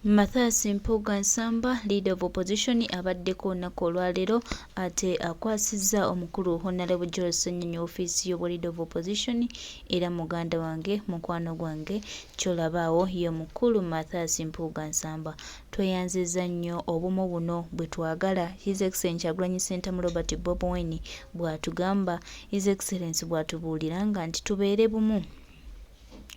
Mathias Mpuga Nsamba, Leader of Opposition, abaddeko olunaku olwaleero ate akwasizza omukulu Honorable Ssenyonyi ofiisi y'obwa-Leader of Opposition era muganda wange mukwano gwange kyolabaawo ye mukulu Mathias Mpuga Nsamba. Tweyanzizza nnyo obumu buno bwe twagala His Excellency Kyagulanyi Ssentamu Robert Bob Wine bw'atugamba, His Excellency bw'atubuuliranga nti tubeere bumu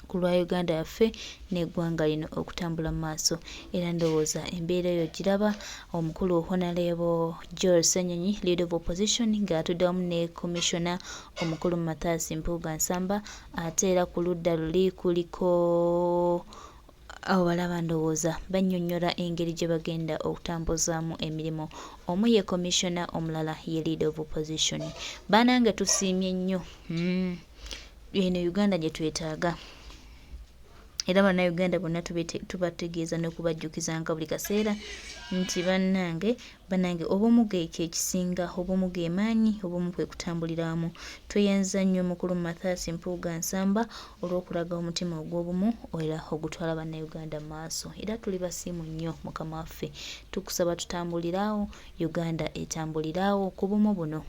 ku lwa Uganda yaffe n'eggwanga lino okutambula mu maaso, era ndowooza embeera eyo giraba omukulu Honorable Ssenyonyi, Leader of Opposition, ng'atudde wamu ne Commissioner omukulu Mathias Mpuga Nsamba, ate era ku ludda luli kuliko abo balaba ndowooza bannyonnyola engeri gye bagenda okutambuzaamu emirimu. Omu ye Commissioner, omulala ye Leader of Opposition. Bannange tusiimye nnyo eno Uganda gye twetaaga. Era bannayuganda bonna tubategeeza n'okubajjukizanga buli kaseera nti bannange obumu ekisinga, obumu ge maanyi, obumu kwe kutambuliramu. Tweyanza nnyo mukulu Mathias Mpuga Nsamba olw'okulaga omutima ogw'obumu era ogutwala bannayuganda mu maaso. Era tuli basiimu nnyo mukama waffe, tukusaba tutambulirawo, Uganda etambulirawo ku bumu buno.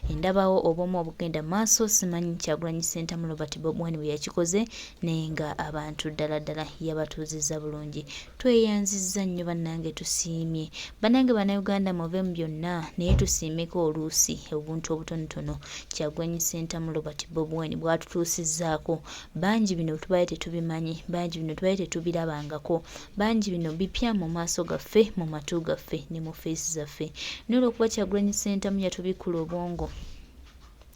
Endabawo obumu obugenda mu maaso, simanyi Kyagulanyi Ssentamu Robert Bob Wine bwe yakikoze, naye nga abantu ddala ddala yabatuuzizza bulungi. Tweyanzizza nnyo bannange, tusiimye bannange. Bannayuganda muve mu byonna, naye tusiimeko oluusi obuntu obutonotono Kyagulanyi Ssentamu Robert Bob Wine bw'atutuusizzaako. Bangi bino tubaye tetubimanyi, bangi bino tubaye tetubirabangako, bangi bino bipya mu maaso gaffe, mu matu gaffe ne mu feesi zaffe. Naye olw'okuba Kyagulanyi Ssentamu yatubikula obwongo,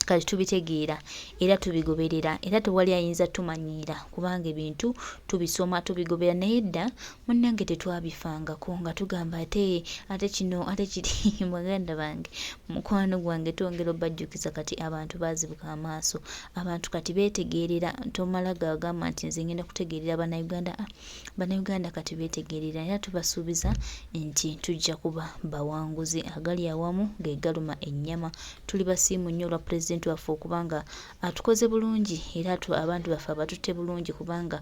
kati tubitegeera era tubigoberera, era tewali ayinza tumanyiira kubanga ebintu tubisoma tubigobera, naye dda munnange tetwabifangako nga tugamba ate kino ate kiri. Baganda bange, mukwano gwange, twongera obajjukiza kati abantu baazibuka amaaso, abantu kati beetegeerera. Tomala gagamba nti nze ngenda kutegeerera bannayuganda, bannayuganda kati beetegeerera, era tubasuubiza nti tujja kuba bawanguzi. Agali awamu ge galuma ennyama. Tuli basiimu nnyo olwa Pulezidenti waffe okubanga atukoze bulungi era abantu baffe abatutte bulungi, kubanga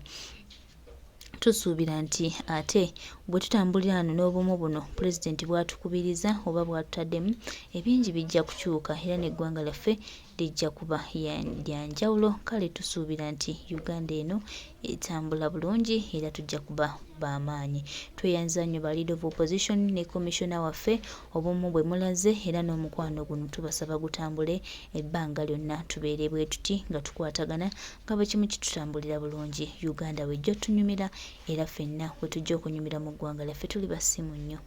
tusuubira nti ate bwe tutambulira wano n'obumu buno Pulezidenti bw'atukubiriza oba bw'atutaddemu, ebingi bijja kukyuka era n'eggwanga lyaffe lijja kuba lya njawulo. Kale tusuubira nti Uganda eno etambula bulungi era tujja kuba b'amaanyi. Tweyanza nnyo ba Leader of Opposition ne Commissioner waffe, obumu bwe mulaze era n'omukwano guno tubasaba gutambule ebbanga lyonna, tubeere bwe tuti nga tukwatagana nga bwe kimu kitutambulira bulungi. Uganda wejjo tunyumira era ffenna bwe tujja okunyumira mu ggwanga lyaffe, tuli basimu nnyo.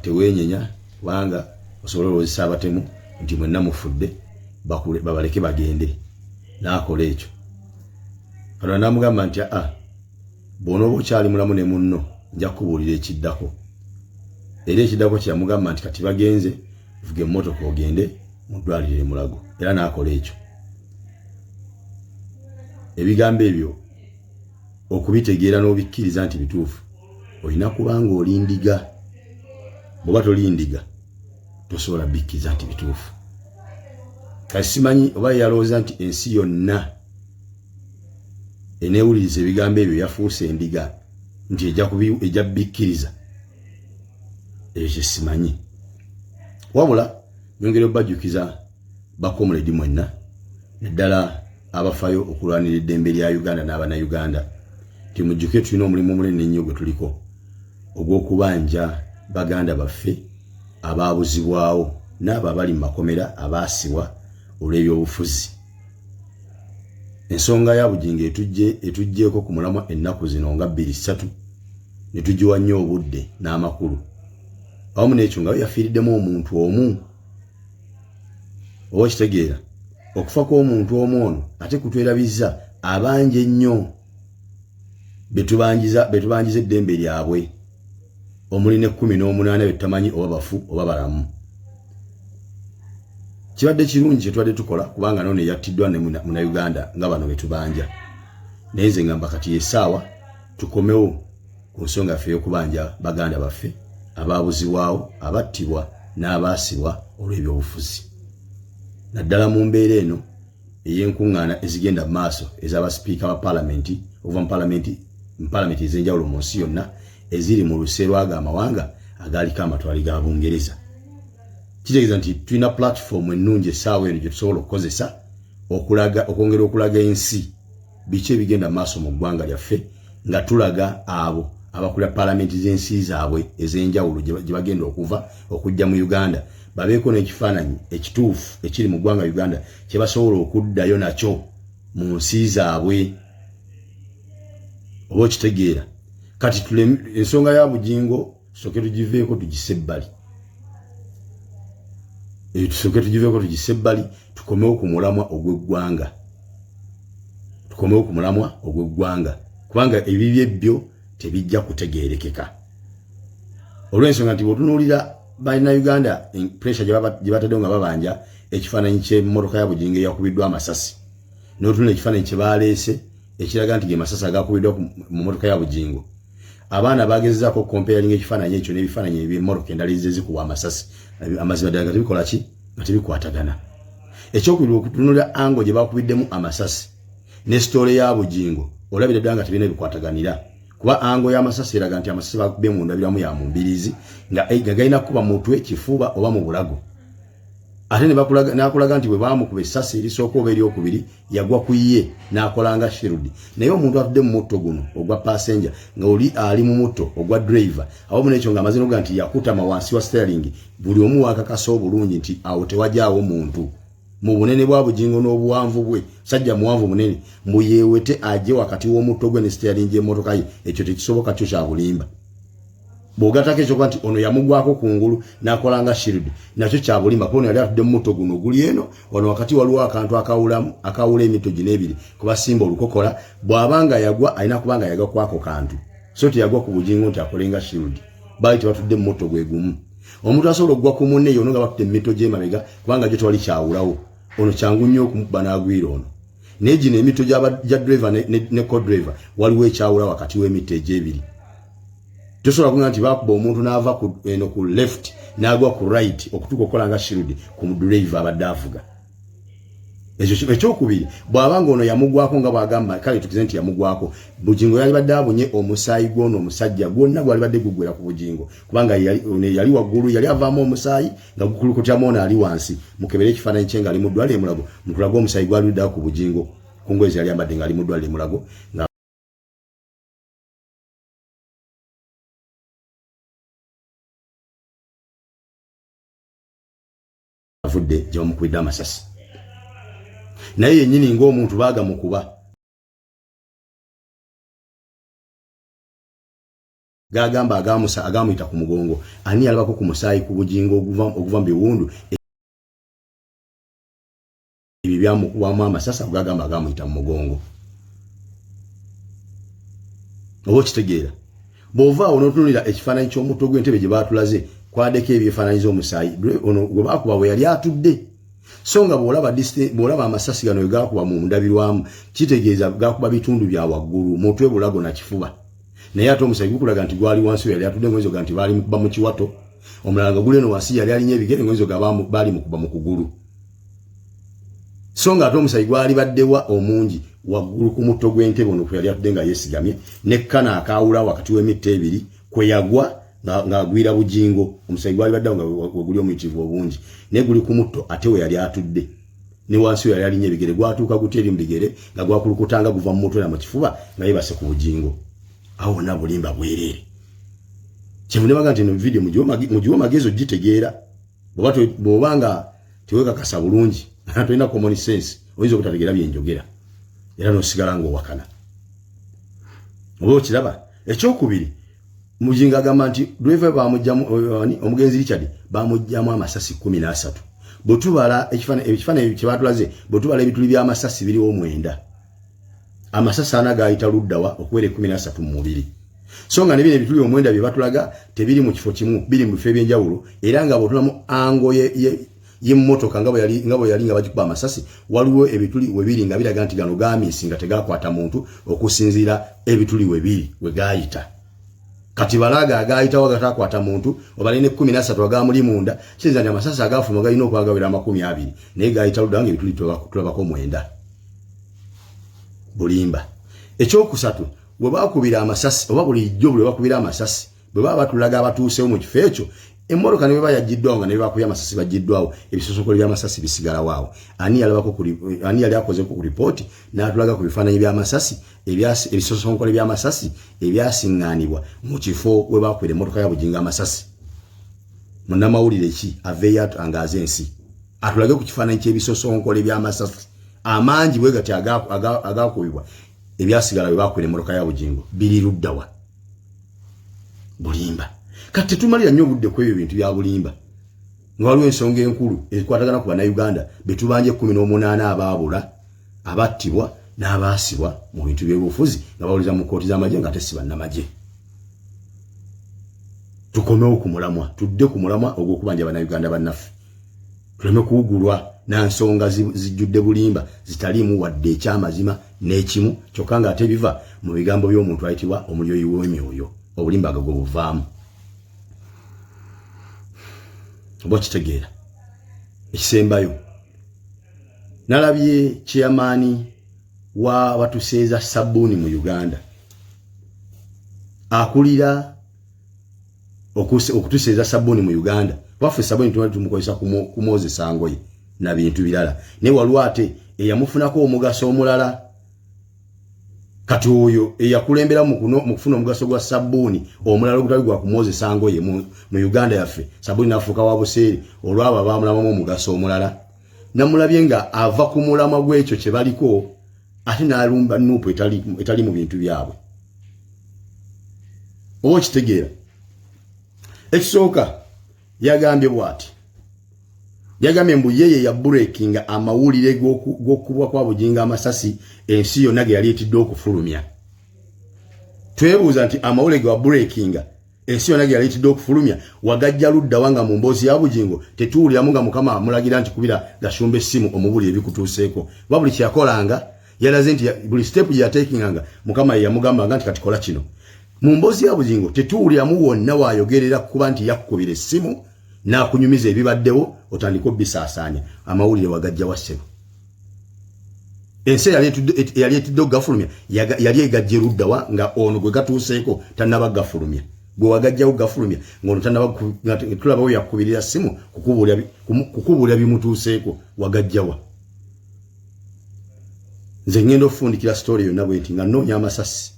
Teweenyenya kubanga osobola olwozesa abatemu nti mwenna mufudde, babaleke bagende, n'akola ekyo. Kano namugamba nti bw'onooba okyali mulamu ne munno nja kukubuulira ekiddako. Era ekiddako kyamugamba nti kati bagenze, vuga emmotoka ogende mu ddwaliro e Mulago, era n'akola ekyo. Ebigambo ebyo okubitegeera n'obikkiriza nti bituufu, olina kubanga oli ndiga. Bw'oba toli ndiga tosobola bikkiriza nti bituufu. Kati simanyi oba yalowooza nti ensi yonna eneewuliriza ebigambo ebyo yafuuse endiga nti ejja bikkiriza. Ekyo simanyi. Wabula nyongera obajjukiza bakomuledi mwenna, naddala abafaayo okulwanira eddembe lya Uganda n'abannayuganda, nti mujjuke tulina omulimu omunene ennyo gwe tuliko ogw'okubanja baganda baffe abaabuzibwawo n'abo abali mu makomera abaasibwa olw'ebyobufuzi. Ensonga ya bujinga etujjeeko ku mulamwa ennaku zino nga 2-3 ne tugiwa nnyo obudde n'amakulu. Awamu n'ekyo nga yafiiriddemu omuntu omu. Oba kitegeera okufa kw'omuntu omu ono ate kutwerabizza abangi ennyo betubanjiza eddembe lyabwe, omuli ne 18 be tutamanyi oba bafu oba balamu. Kibadde kirungi kye twadde tukola kubanga none yattiddwa ne Munnayuganda nga bano betubanja. Naye nze ngamba kati essaawa tukomewo ku nsonga yaffe y'okubanja baganda baffe abaabuzibwawo, abattibwa n'abaasibwa olw'ebyobufuzi. Naddala mu mbeera eno ey'enkuŋŋaana ezigenda mu maaso ez'abasipiika ba paalamenti ova mu paalamenti ez'enjawulo mu nsi yonna eziri mu luserwaga amawanga agaliko amatwali ga Bungereza. Kitegeeza nti tulina platform ennungi essaawa eno gye tusobola okukozesa okwongera okulaga ensi biki ebigenda maaso mu ggwanga lyaffe nga tulaga abo abakulira paalamenti z'ensi zaabwe ez'enjawulo gye bagenda okujja mu Uganda babeeko n'ekifaananyi ekituufu ekiri mu ggwanga Uganda kye basobola okuddayo nakyo mu nsi zaabwe. Oba okitegeera kati ensonga ya bugingo tusooke tugiveeko tugisse ebbali. Tusooke tugiveeko tugisse ebbali tukomewo ku mulamwa ogw'eggwanga. Tukomewo ku mulamwa ogw'eggwanga kubanga ebibi ebyo tebijja kutegeerekeka. Olw'ensonga nti bw'otunuulira balina Uganda pressure gye bataddewo nga babanja ekifaananyi ky'emmotoka ya bugingo eyakubiddwa amasasi n'otunula ekifaananyi kye baaleese ekiraga nti ge masasi agakubiddwa mu mmotoka ya bugingo. Abaana bagezezaako comparing ekifaananyi ekyo n'ebifaananyi eby'emmotoka endala ezikuwa amasasi amazima ddala nga tebikola ki nga tebikwatagana. Ekyokubiri okutunulira ango gye bakubiddemu amasasi ne sitole ya bugingo olabira ddala nga tebirina bikwataganira kuba ango y'amasasi eraga nti amasasi bakubye mu ndabiramu ya mu mbirizi nga galina kuba mutwe kifuba oba mu bulago. Ate n'akulaga nti bwe baamukuba essasi erisooka oba eryokubiri yagwa ku ye n'akolanga shield. Naye omuntu atudde mu mutto guno ogwa passenger nga oli ali mu mutto ogwa driver awamu n'ekyo nga amaze noga nti yakutama wansi wa steering buli omu waakakasa obulungi nti awo tewajaawo muntu mu bunene bwa bugingo n'obuwanvu bwe sajja muwanvu munene mbuyeewete ajje wakati w'omutto gwe ne steering y'emmotoka ye ekyo tekisoboka kyo kya bulimba. Bw'ogatako ekyo nti ono yamugwako kungulu n'akolanga shield nakyo kya bulimba kuba ono yali atudde mu mutto guno oguli eno wano wakati waliwo akantu akawula emitto gino ebiri kuba simba olukokola bw'abanga yagwa alina kubanga yagwa kwako kantu so teyagwa ku bugingo nti akolenga shield bali tebatudde mu mutto gwe gumu. Omuntu asobola okugwa ku munne yono nga batudde mu mitto gy'emabega kubanga gyo tewali kyawulawo ono kyangu nnyo okumuba n'agwira ono. Naye gino emitto gya driver ne co-driver waliwo ekyawula wakati w'emitto egy'ebiri. Tosobola kuŋŋa nti baakuba omuntu n'ava ku left n'agwa ku right okutuuka okukolanga shield ku driver abadde avuga. Ekyokubiri bw'abanga ono yamugwako nga bw'agamba kale tukize nti yamugwako bugingo yali badde abunye omusaayi gw'ono omusajja gwonna gwali badde guggwera ku bugingo kubanga yali waggulu yali avaamu omusaayi nga gukulukutamu ono ali wansi mukebere ekifaananyi kye nga ali mu ddwaliro e Mulago mutulaga omusaayi gwali luddawo ku bugingo ku ngoye yali ambadde nga ali mu ddwaliro e Mulago nga avudde gye bamukubidde amasasi. Naye yennyini ng'omuntu baagamukuba gagamba agamuyita ku mugongo ani yalabako ku musaayi ku bugingo okuva mu biwundu ebyo byamukubamu amasasi agagamba agamuyita mu mugongo. Oba okitegeera bw'ovaawo n'otunulira ekifaananyi ky'omutto gw'entebe gye baatulaze kwaddeko ebyefaananyi z'omusaayi ono gwe baakuba bwe yali atudde. So nga bw'olaba amasasi gano gakuba mu ndabirwamu kitegeeza gakuba bitundu bya waggulu mutwe bulago na kifuba. Naye ate omusaayi gukulaga nti gwali wansi yali atudde ngoizo ga nti baali mukuba mu kiwato omulala nga guli eno wansi yali alinnya ebigere ngoizo ga baali mukuba mu kugulu. So nga ate omusaayi gwali baddewa omungi waggulu ku mutto gw'entebe ono kwe yali atudde nga yeesigamye nekkana akawula wakati w'emitta ebiri kwe yagwa nga agwira bugingo omusaayi gwali baddawo nga weguli omuyitivu obungi naye guli ku mutto ate we yali atudde ne wansi we yali alinnya ebigere gwatuuka guteri mu bigere nga gwakulukutanga guva mu mutwe na mu kifuba nga yebase ku bugingo. Awo wonna bulimba bwereere. Kyemune baga nti eno video mugiwe magezi ogitegeera bw'oba nga teweekakasa bulungi tolina common sense oyinza obutategeera bye njogera era n'osigala ng'owakana. Oba okiraba ekyokubiri Mujinga agamba nti driver bamujjamu omugenzi Richard bamujjamu amasasi 13. Botubala ekifaananyi kye batulaze botubala ebituli by'amasasi biri omwenda. Amasasi anagayita luddawa okuwera 13 mu mubiri. So nga ne bino ebituli omwenda bye batulaga tebiri mu kifo kimu biri mu bifo eby'enjawulo era nga botulamu ango y'emmotoka nga bwe yali nga bagikuba amasasi waliwo ebituli webiri nga biraga nti gano gaamisi nga tegakwata muntu okusinziira ebituli webiri we gaayita. Kati balaga agayitawo agatakwata muntu obalene 13 agamuli munda kinza nti amasasi agafuma galina okwagawera 20 naye gayita luddawa ng'ebituli tulabako mwenda. Bulimba. Ekyokusatu bwe bakubira amasasi oba bulijjo bwe bakubira amasasi bwe baba batulaga abatuusewo mu kifo ekyo emmoloka ne baba yagiddwawo nga ne bakubira amasasi bagiddwawo ebisosokolo by'amasasi bisigala waawo ani yali akozeko ku ripooti n'atulaga ku bifaananyi by'amasasi ebisosokolo by'amasasi ebyasiŋŋaanibwa mu kifo we bakubira emmotoka ya Bujinga amasasi munnamawulire ki aveeyo atangaaze ensi atulage ku kifaananyi ky'ebisosonkole by'amasasi amangi bwe gati agakubibwa ebyasigala bwe bakubira emmotoka ya Bujingo biri luddawa Bulimba kati tetumalira nnyo obudde ku ebyo bintu bya Bulimba nga waliwo ensonga enkulu ekwatagana ku bannayuganda betubanje 18 abaabula abattibwa n'abaasibwa mu bintu by'obufuzi nga bawuliza mu kkooti z'amagye nga ate si bannamagye. Tukomewo ku mulamwa tudde ku mulamwa ogw'okubanja bannayuganda bannaffe tuleme kuwugulwa na nsonga zijjudde Bulimba zitaliimu wadde ekyamazima n'ekimu kyokka nga ate biva mu bigambo by'omuntu ayitibwa omulyoyi w'emyoyo Obulimba go buvaamu oba kitegeera ekisembayo nalabye chairman wa watuseeza sabuni mu Uganda akulira okutuseeza sabuni mu Uganda waffe sabuni tumukozesa kumwozesa ngoye na bintu birala ne walwate eyamufunako omugaso omulala kati oyo eyakulembera mu kufuna omugaso gwa sabuni omulala ogutali gwa kumwozesa ngoye mu Uganda yaffe sabuni nafuuka wa buseeri olwaba bamulamamu omugaso omulala namulabye nga ava ku mulama gw'ekyo kye baliko ate n'alumba nuupu etali mu bintu byabwe oba kitegeera ekisooka yagambye bw'ati yagambye mbu yeye ya breakinga amawulire g'okubwa kwa Bujinga amasasi ensi yonna ge yali etidde okufulumya twebuuza nti amawulire ga breakinga ensi yonna ge yali etidde okufulumya wagajja ludda wanga mu mboozi ya Bujingo tetuwuliramu nga Mukama amulagira nti kubira gashumba essimu omubulire ebikutuuseeko wabuli kye yakolanga yalaze nti buli step gye yatekinganga Mukama ye yamugambanga nti kati kola kino mu mboozi ya Bujingo tetuwuliramu wonna waayogerera kuba nti yakukubira essimu n'akunyumiza ebibaddewo otandika obbisaasaanya amawulire wagajja wa ssebo ensi yali etidde okugafulumya yali egajja eruddawa nga ono gwe gatuuseeko tannaba gafulumya gwe wagajjawo gafulumya ng'ono tulaba we yakukubirira ssimu kukubuulira bimutuuseeko wagajjawa nze ngenda okufundikira sitoole yonna bwenti nga nnoonya amasasi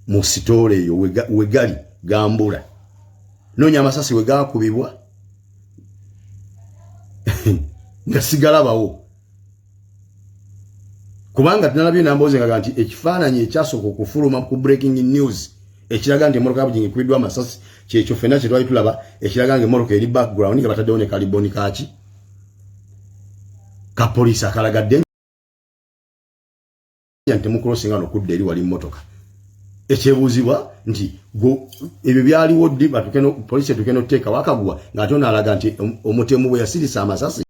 mu sitoole eyo we gali gambula noonya amasasi we gaakubibwa nga sigalabawo kubanga tunalabye nambooze nga nti ekifaananyi ekyasooka okufuluma ku breaking news ekiraga nti emmoloka ya Bujingo ekubiddwa amasasi kyekyo ffenna kye twali tulaba ekiraga nga emmoloka eri background nga bataddewo ne kaliboni kaaki ka poliisi akalagadde nti mukulosinga n'okudda eri wali mmotoka ekyebuuzibwa nti ebyo byaliwo ddi poliisi etuke n'okuteekawo akaguwa ng'ate onaalaga nti omutemu bwe yasirisa amasasi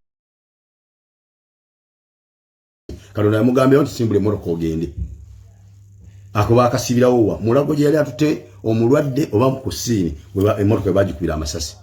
Katonda yamugambira nti simbule emmotoka ogende ako baakasibirawo wa mulago gye yali atute omulwadde oba ku ssiini emmotoka we bagikubira amasasi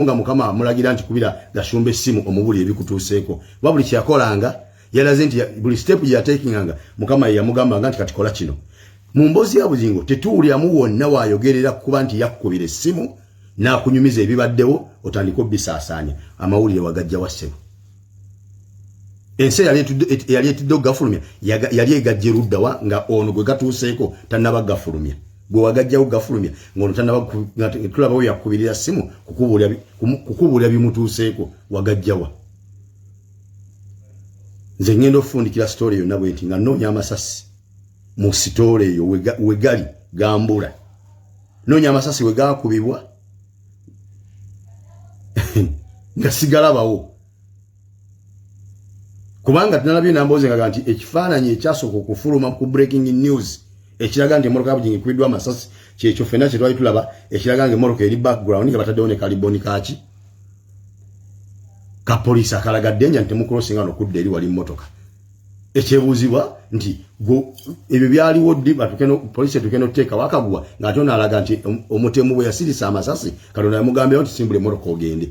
nga Mukama amulagira nti kubira gashumba essimu omubulire ebikutuuseeko wabuli kye yakolanga yalaze nti buli step gye yatekinganga Mukama ye yamugambanga nti kati kola kino mu mboozi ya Bujingo tetuwuliramu wonna waayogerera kuba nti yakukubira essimu n'akunyumiza ebibaddewo otandika obbisaasaanya amawulire wagajja wa ssebo ensi yali etidde okugafulumya yali egajja eruddawa nga ono gwe gatuuseeko tannaba gafulumya gwe wagajjawo gafulumya ng'ono tulaba we yakukubirira ssimu kukubuulira bimutuuseeko wagajjawa nze ngenda okufundikira sitoole yonna bwenti nga nnoonya amasasi mu sitoole eyo we gali gambula noonya amasasi we gaakubibwa nga sigalabawo kubanga tunalabye namboze nga nti ekifaananyi ekyasooka okufuluma ku breaking news ekiraga nti emotoka bujingi kubiddwa amasasi kyekyo ffenna kye twali tulaba ekiraga nga emotoka eri background nga bataddewo ne kaliboni kaki ka poliisi akalagadde nja nti mukulosinga nokudda eri wali mmotoka ekyebuuzibwa nti ebyo byaliwo ddi poliisi etukeno tuteeka wakaguwa ng'ate onaalaga nti omutemu bwe yasirisa amasasi Katonda yamugambyewo nti simbula emmotoka ogende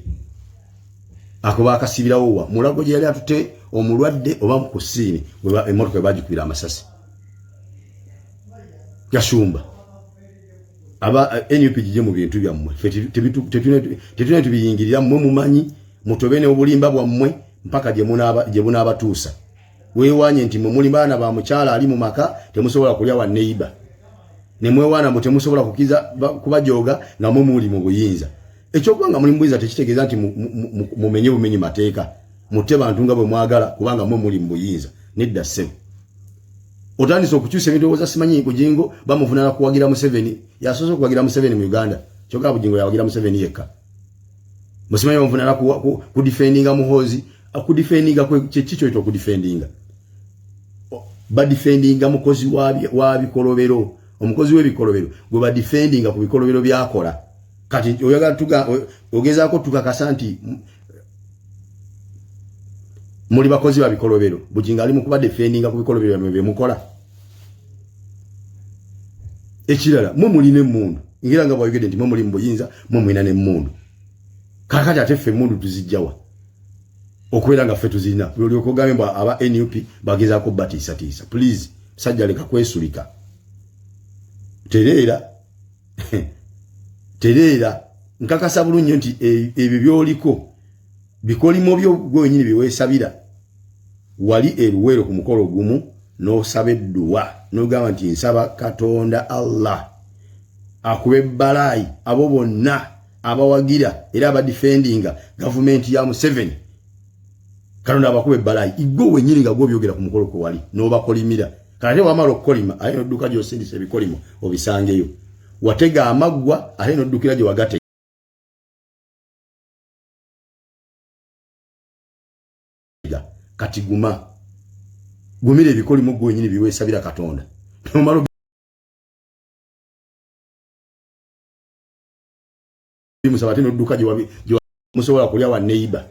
ako baakasibirawo wa mulago gye yali atute omulwadde oba mu kusiini emmotoka we bagikubira amasasi Gasumba aba NUP gije mu bintu byammwe tetulina tubiyingirira mmwe mumanyi mutobe ne obulimba bwammwe mpaka gye munaabatuusa weewanye nti mwe muli baana ba mukyala ali mu maka temusobola kulya wa neighbor ne mwewaana mu temusobola kukiza kubajooga nga mwe muli mu buyinza ekyokubanga muli mu buyinza tekitegeeza nti mumenye bumenyi mateeka mutte bantu nga bwe mwagala kubanga mwe muli mu buyinza nedda ssebo otandise okukyusa ebirowooza simanyi Bujingo bamuvunaana kuwagira Museveni yasoose okuwagira Museveni mu Uganda kyokka Bujingo yawagira Museveni yekka musimanyi bamuvunaana kudifendinga Muhoozi akudifendinga kyekikyo ekyo okudifendinga badifendinga mukozi wa bikolobero omukozi w'ebikolobero gwe badifendinga ku bikolobero byakola kati oyagala ogezaako tukakasa nti muli bakozi ba bikolobero Bujingo ali mu kuba defendinga ku bikolobero bye mukola ekirala mwe mulina emmundu ngira nga bwayogedde nti mwe muli mu buyinza mwe mulina n'emmundu kakati ate ffe emmundu tuzijjawa okubeera nga ffe tuzirina buli okugambe mbwa aba NUP bagezaako batiisatiisa please musajja leka kwesulika tereera nkakasa bulungi nti ebyo byoliko bikolimo byo gwenyini biweesabira wali eruwero ku mukolo gumu n'osaba edduwa n'ogamba nti nsaba Katonda Allah akube balaayi abo bonna abawagira era abadifendinga gavumenti ya Museveni Katonda abakube balaayi igwe wenyini nga gwobyogera ku mukolo ko wali n'obakolimira kati wamala okukolima ate n'odduka gy'osindisa ebikolimo obisangeyo watega amaggwa ate n'oddukira gye wagate kati gumira ebikolimo gwenyini biweesabira Katonda nomala bimusaba ate n'odduka gye musobola kulya wa neighbor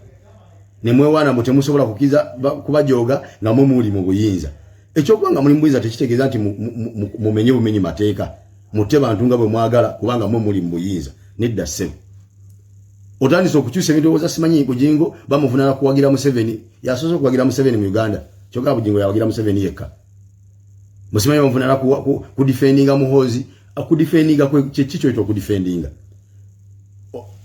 ne mwewaana mu temusobola kukiza kubajooga nga mwe muli mu buyinza ekyokubanga muli mu buyinza tekitegeeza nti mumenye bumenyi mateeka mutte bantu nga bwe mwagala kubanga mwe muli mu buyinza nedda ssebo otandise okukyusa ebirowooza simanyi Bujingo bamuvunaana kuwagira Museveni yasoose okuwagira Museveni mu Uganda kyokka Bujingo yawagira Museveni yekka musimanyi bamuvunaana kudifendinga Muhoozi akudifendinga kyekikyo ekyo okudifendinga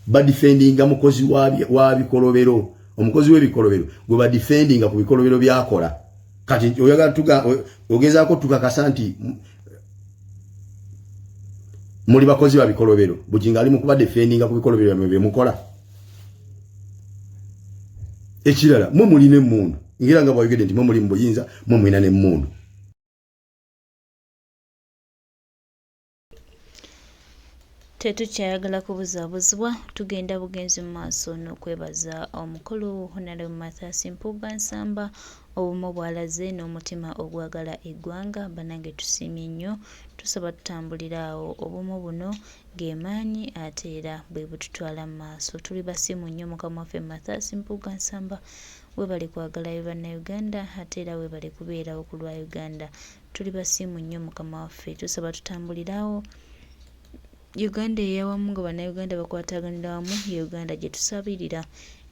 badifendinga mukozi wa bikolobero omukozi w'ebikolobero gwe badifendinga ku bikolobero byakola kati oyagala ogezaako tukakasa nti muli bakozi ba bikolobero Bujingo ali mu kuba defendinga ku bikolobero bye mukola ekirala mwe mulina emmundu ngira nga bwayogedde nti mwe muli mu buyinza mwe mulina n'emmundu tetukyayagala kubuzaabuzibwa tugenda bugenzi mu maaso n'okwebaza omukulu Honorable Essanyu Mpuga Nsamba obumu bwalaze n'omutima ogwagala eggwanga banange tusiimye nnyo tusaba tutambulira awo obumu buno gemaanyi ate era bwe bututwala mu maaso tuli basiimu nnyo mukama waffe Essanyu Mpuga Nsamba webale kwagala bannayuganda ate era webale kubeerawo ku lwa Uganda tuli basiimu nnyo mukama waffe tusaba tutambulira awo Uganda eyawamu nga bannayuganda bakwataganira wamu ye Uganda gye tusabirira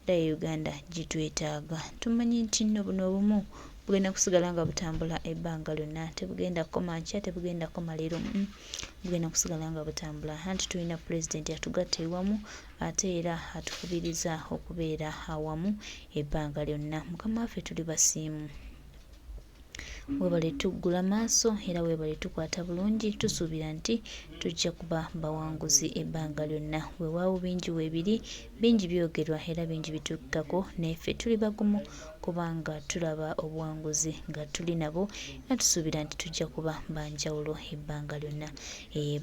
era ye Uganda gitwetaaga tumanyi nti nno buno obumu bugenda kusigala nga butambula ebbanga lyonna tebugenda kukoma nkya tebugenda kukoma leero bugenda kusigala nga butambula anti tulina pulezidenti atugatta ewamu ate era atukubiriza okubeera awamu ebbanga lyonna mukama waffe tuli basiimu weebale tuggula maaso era weebale tukwata bulungi. Tusuubira nti tujja kuba bawanguzi ebbanga lyonna. Weewaawo bingi weebiri, bingi byogerwa era bingi bitukkako, naffe tuli bagumu kubanga tulaba obuwanguzi nga tuli nabo era tusuubira nti tujja kuba banjawulo ebbanga lyonna.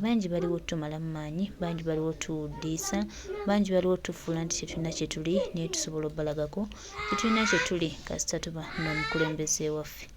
Bangi baliwo tumalamu maanyi, bangi baliwo tuddiisa, bangi baliwo tufuula nti tetulina kye tuli naye tusobola obbalagako tetulina kye tuli kasita tuba n'omukulembeze waffe.